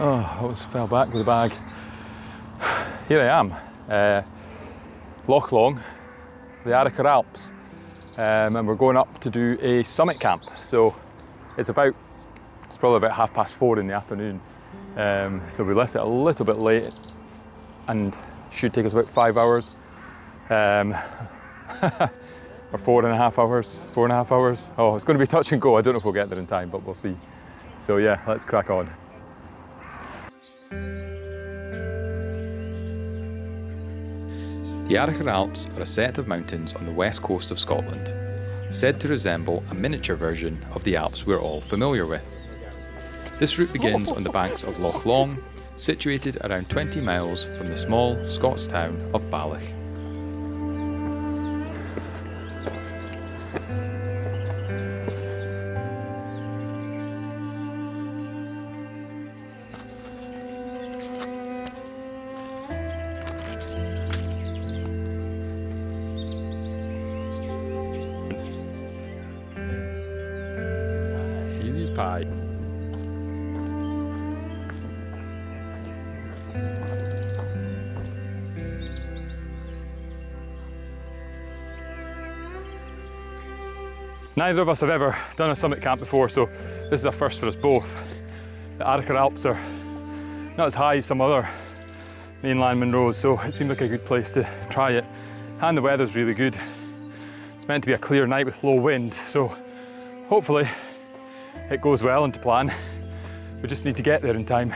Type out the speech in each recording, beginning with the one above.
Oh, I almost fell back with the bag. Here I am, Loch Long, the Arrochar Alps, and we're going up to do a summit camp. So it's probably about 4:30 in the afternoon. So we left it a little bit late and should take us about 5 hours. Or 4.5 hours. Oh, it's going to be touch and go. I don't know if we'll get there in time, but we'll see. So yeah, let's crack on. The Arrochar Alps are a set of mountains on the west coast of Scotland, said to resemble a miniature version of the Alps we're all familiar with. This route begins on the banks of Loch Long, situated around 20 miles from the small Scots town of Beinn. Easy as pie. Neither of us have ever done a summit camp before, so this is a first for us both. The Arrochar Alps are not as high as some other mainland Munros, so it seemed like a good place to try it. And the weather's really good. It's meant to be a clear night with low wind, so hopefully it goes well and to plan. We just need to get there in time.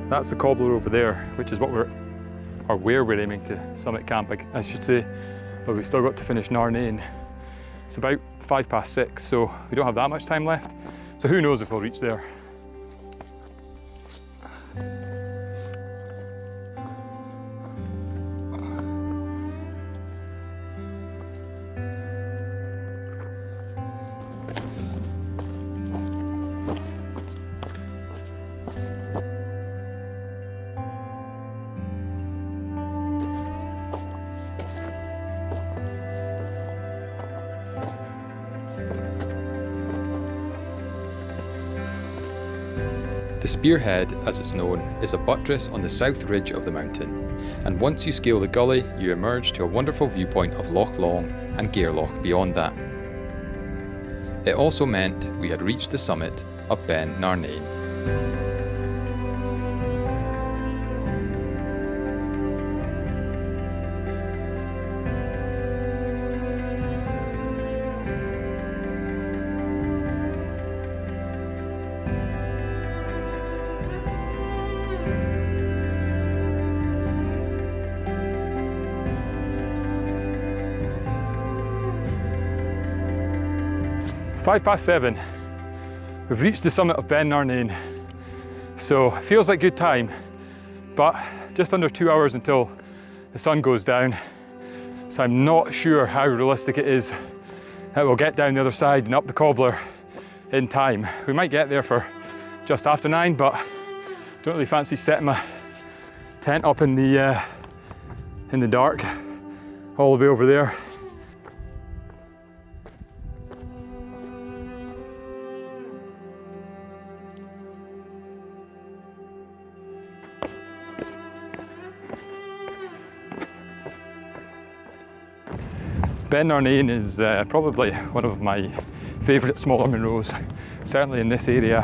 That's the Cobbler over there, which is where we're aiming to summit camp, I should say. But we've still got to finish Narnain. It's about 6:05, so we don't have that much time left. So who knows if we'll reach there. The spearhead, as it's known, is a buttress on the south ridge of the mountain, and once you scale the gully, you emerge to a wonderful viewpoint of Loch Long and Gairloch beyond that. It also meant we had reached the summit of Beinn Narnain. It's 7:05. We've reached the summit of Beinn Narnain, so it feels like good time, but just under 2 hours until the sun goes down, so I'm not sure how realistic it is that we'll get down the other side and up the Cobbler in time. We might get there for just after 9, but don't really fancy setting my tent up in the dark all the way over there. Beinn Narnain is probably one of my favourite smaller Munros, certainly in this area,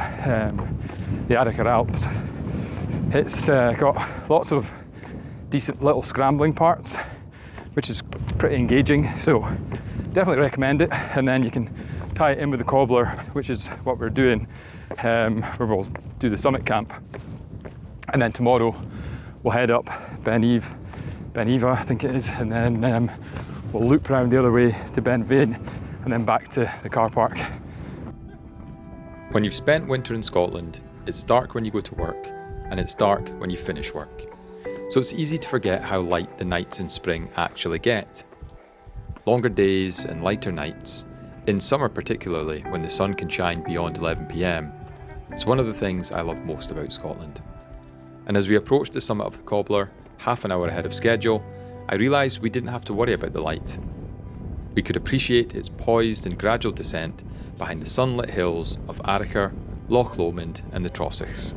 the Arrochar Alps. It's got lots of decent little scrambling parts, pretty engaging, so definitely recommend it. And then you can tie it in with the Cobbler, which is what we're doing, where we'll do the summit camp. And then tomorrow we'll head up Beinn Ime, I think it is, and then we'll loop around the other way to Vane, and then back to the car park. When you've spent winter in Scotland, it's dark when you go to work, and it's dark when you finish work. So it's easy to forget how light the nights in spring actually get. Longer days and lighter nights, in summer particularly when the sun can shine beyond 11 PM, it's one of the things I love most about Scotland. And as we approached the summit of the Cobbler, half an hour ahead of schedule, I realised we didn't have to worry about the light. We could appreciate its poised and gradual descent behind the sunlit hills of Arrochar, Loch Lomond and the Trossachs.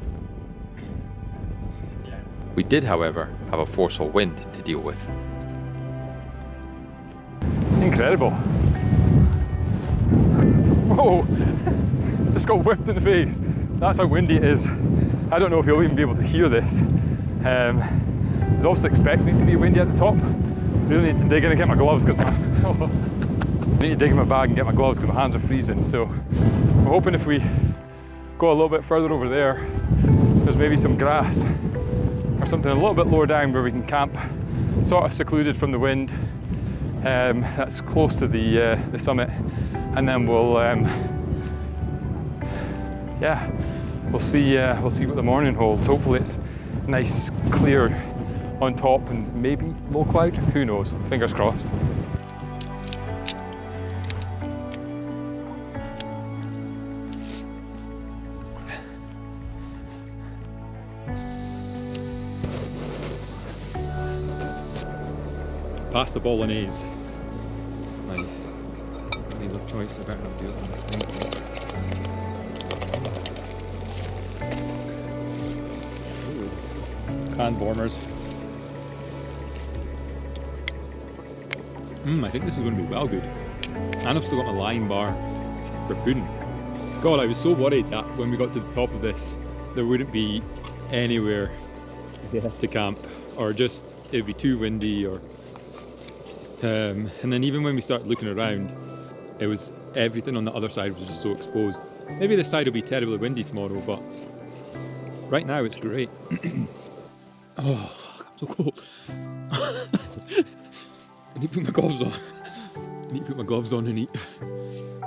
We did, however, have a forceful wind to deal with. Incredible. Whoa, just got whipped in the face. That's how windy it is. I don't know if you'll even be able to hear this. I was also expecting it to be windy at the top. Really need to dig in and get my gloves because I need to dig in my bag and get my gloves because my hands are freezing. So we're hoping if we go a little bit further over there, there's maybe some grass or something a little bit lower down where we can camp, sort of secluded from the wind. That's close to the summit, and then we'll see what the morning holds. Hopefully it's nice, clear on top, and maybe low cloud. Who knows? Fingers crossed. Past the bolognese. My only choice, I better not do it on my thing. Canned Vormers. I think this is going to be well good. And I've still got my lime bar for pudding. God, I was so worried that when we got to the top of this, there wouldn't be anywhere to camp, or just it'd be too windy, or and then even when we started looking around, it was everything on the other side was just so exposed. Maybe this side will be terribly windy tomorrow, but right now it's great. Oh, fuck, I'm so cold. I need to put my gloves on. And eat.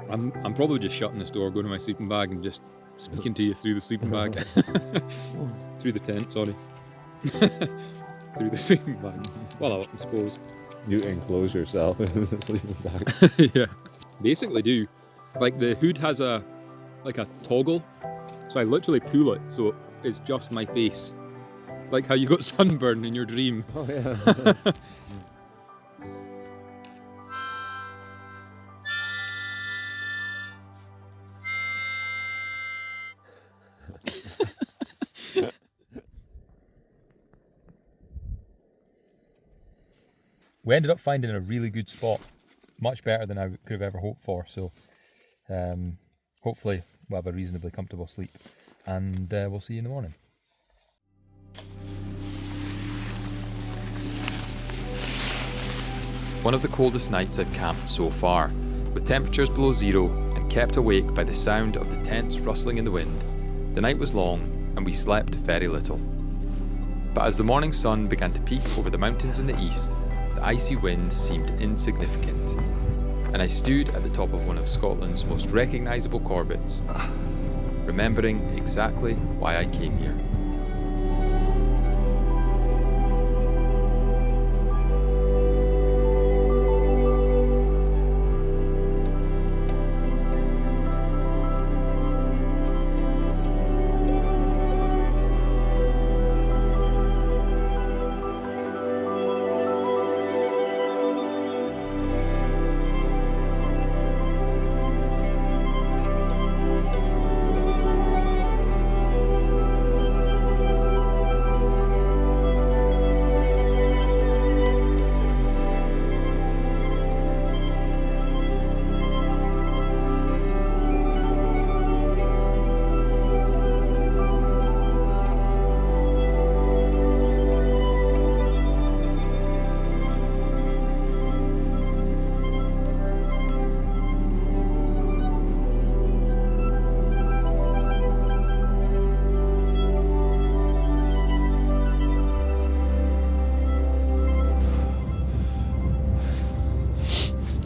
I'm probably just shutting this door, going to my sleeping bag and just speaking to you through the sleeping bag. Through the tent, sorry. Through the sleeping bag. Well, I suppose. You enclose yourself in the sleeping bag. Yeah, basically do. Like the hood has a toggle, so I literally pull it so it's just my face. Like how you got sunburn in your dream. Oh yeah. We ended up finding a really good spot, much better than I could have ever hoped for, so hopefully we'll have a reasonably comfortable sleep, and we'll see you in the morning. One of the coldest nights I've camped so far, with temperatures below zero and kept awake by the sound of the tents rustling in the wind. The night was long and we slept very little. But as the morning sun began to peek over the mountains in the east, the icy wind seemed insignificant, and I stood at the top of one of Scotland's most recognisable corbettes, remembering exactly why I came here.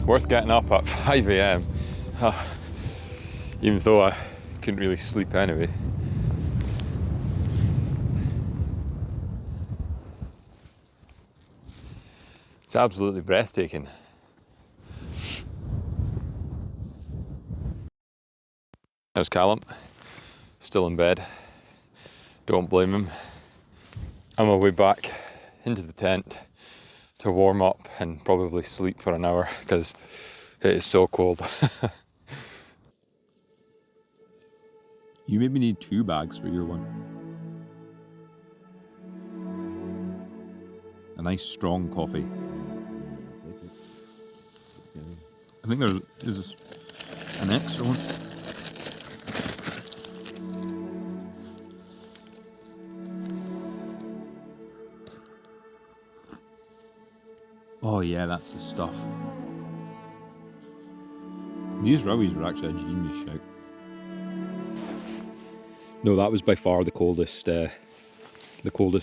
worth getting up at 5 a.m. Even though I couldn't really sleep anyway. It's absolutely breathtaking. There's Callum, still in bed. Don't blame him. I'm on my way back into the tent to warm up and probably sleep for an hour because it is so cold. You maybe need 2 bags for your one. A nice strong coffee. I think there is an extra one. Oh yeah, that's the stuff. These rowies were actually a genius shout. No, that was by far the coldest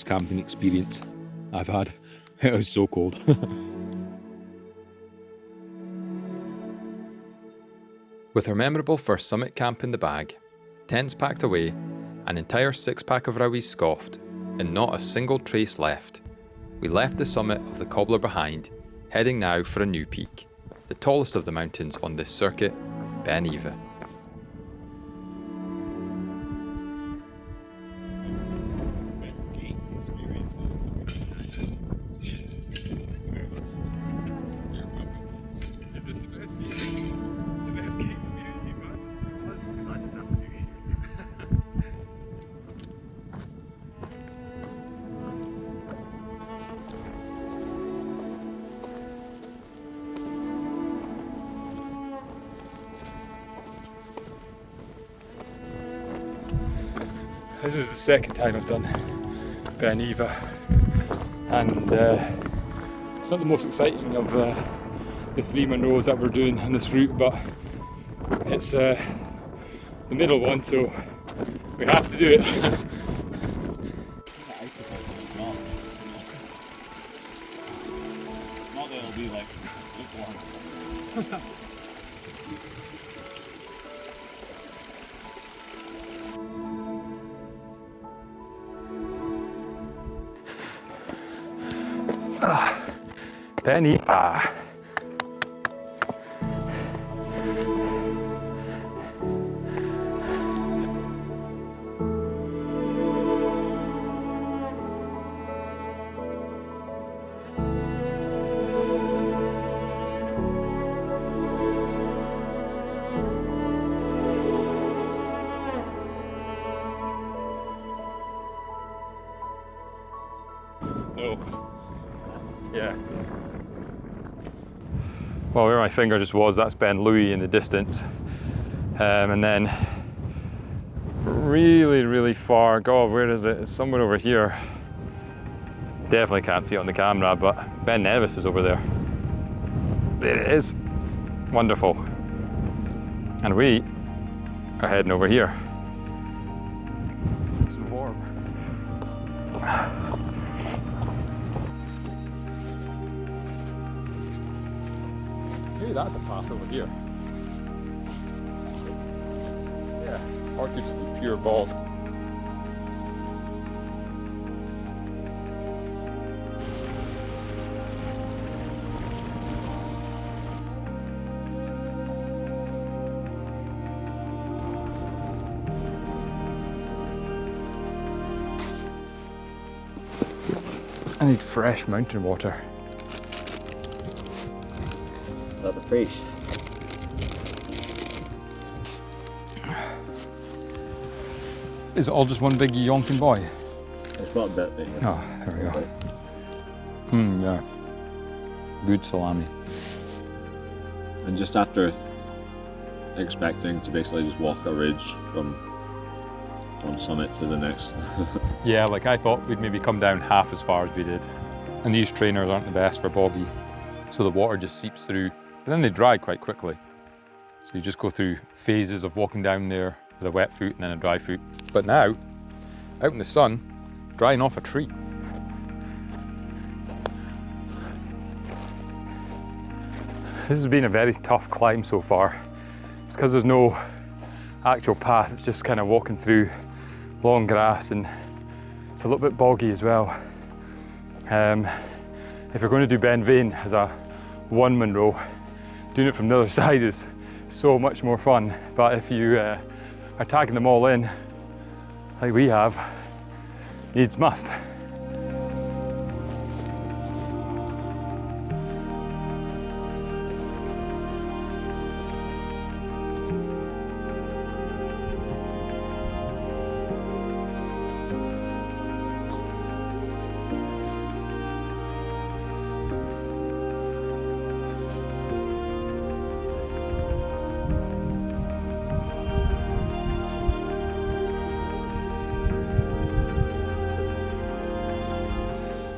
camping experience I've had. It was so cold. With our memorable first summit camp in the bag, tents packed away, an entire 6-pack of rowies scoffed, and not a single trace left, we left the summit of the Cobbler behind, heading now for a new peak, the tallest of the mountains on this circuit, Beinn Ime. This is the second time I've done Beinn Ime, and it's not the most exciting of the 3 Monroes that we're doing on this route, but it's the middle one, so we have to do it. Not that it'll be like lukewarm. Beinn Ime. No. Yeah. Well, where my finger just was, that's Ben Louis in the distance. And then really, really far, God, where is it? It's somewhere over here. Definitely can't see it on the camera, but Ben Nevis is over there. There it is. Wonderful. And we are heading over here. It's warm. Maybe that's a path over here. Yeah, or it could just be pure bog. I need fresh mountain water. Is that the fish? Is it all just one big yonking boy? It's got a bit there. Oh, there we go. Yeah. Good salami. And just after expecting to basically just walk a ridge from one summit to the next. Yeah, like I thought we'd maybe come down half as far as we did. And these trainers aren't the best for boggy, so the water just seeps through, but then they dry quite quickly. So you just go through phases of walking down there with a wet foot and then a dry foot. But now, out in the sun, drying off a treat. This has been a very tough climb so far. It's because there's no actual path, it's just kind of walking through long grass, and it's a little bit boggy as well. If you're going to do Beinn Ime as a one Munro, doing it from the other side is so much more fun. But if you are tagging them all in, like we have, needs must.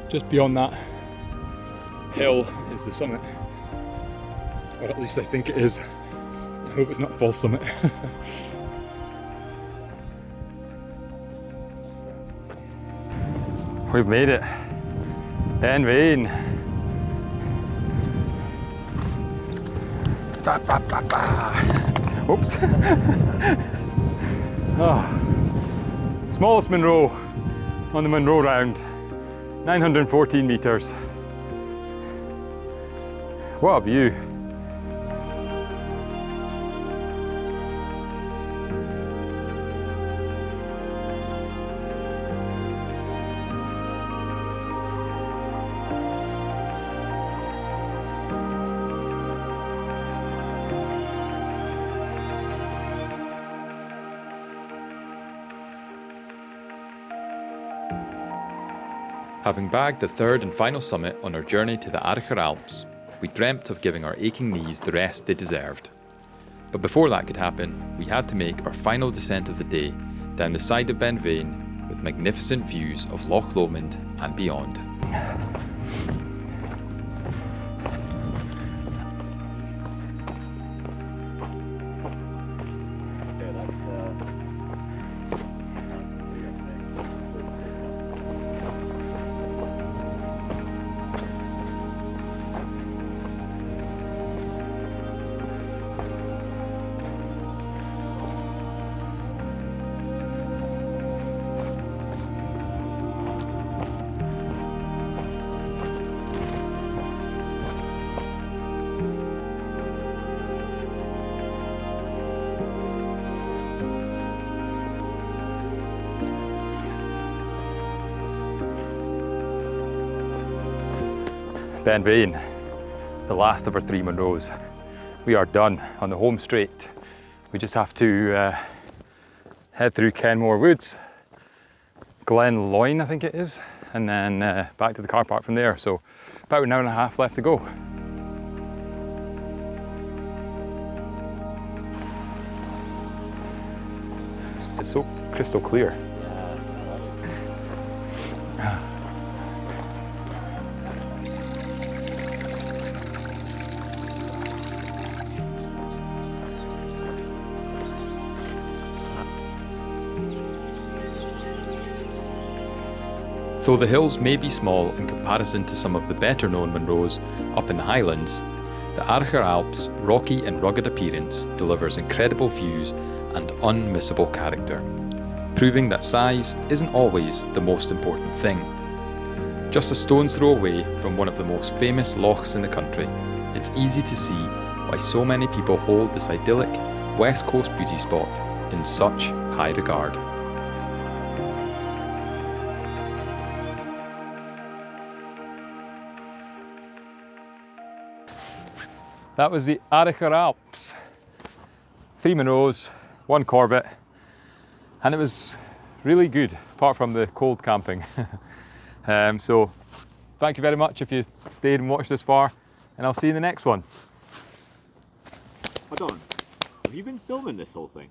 Just beyond that hill is the summit, or at least I think it is. I hope it's not a false summit. We've made it. Beinn Ime. Ba, ba, ba, ba. Oops. Oh. Smallest Munro on the Munro round. 914 metres. What a view. Having bagged the third and final summit on our journey to the Arrochar Alps, we dreamt of giving our aching knees the rest they deserved. But before that could happen, we had to make our final descent of the day down the side of Beinn Ime with magnificent views of Loch Lomond and beyond. Beinn Ime, the last of our 3 Munros. We are done on the home straight. We just have to head through Kenmore Woods, Glen Loyne I think it is, and then back to the car park from there. So about an hour and a half left to go. It's so crystal clear. Though the hills may be small in comparison to some of the better known Munros up in the Highlands, the Arrochar Alps' rocky and rugged appearance delivers incredible views and unmissable character, proving that size isn't always the most important thing. Just a stone's throw away from one of the most famous lochs in the country, it's easy to see why so many people hold this idyllic West Coast beauty spot in such high regard. That was the Arrochar Alps. 3 Munros, 1 Corbett, and it was really good, apart from the cold camping. So thank you very much if you stayed and watched this far, and I'll see you in the next one. Hold on, have you been filming this whole thing?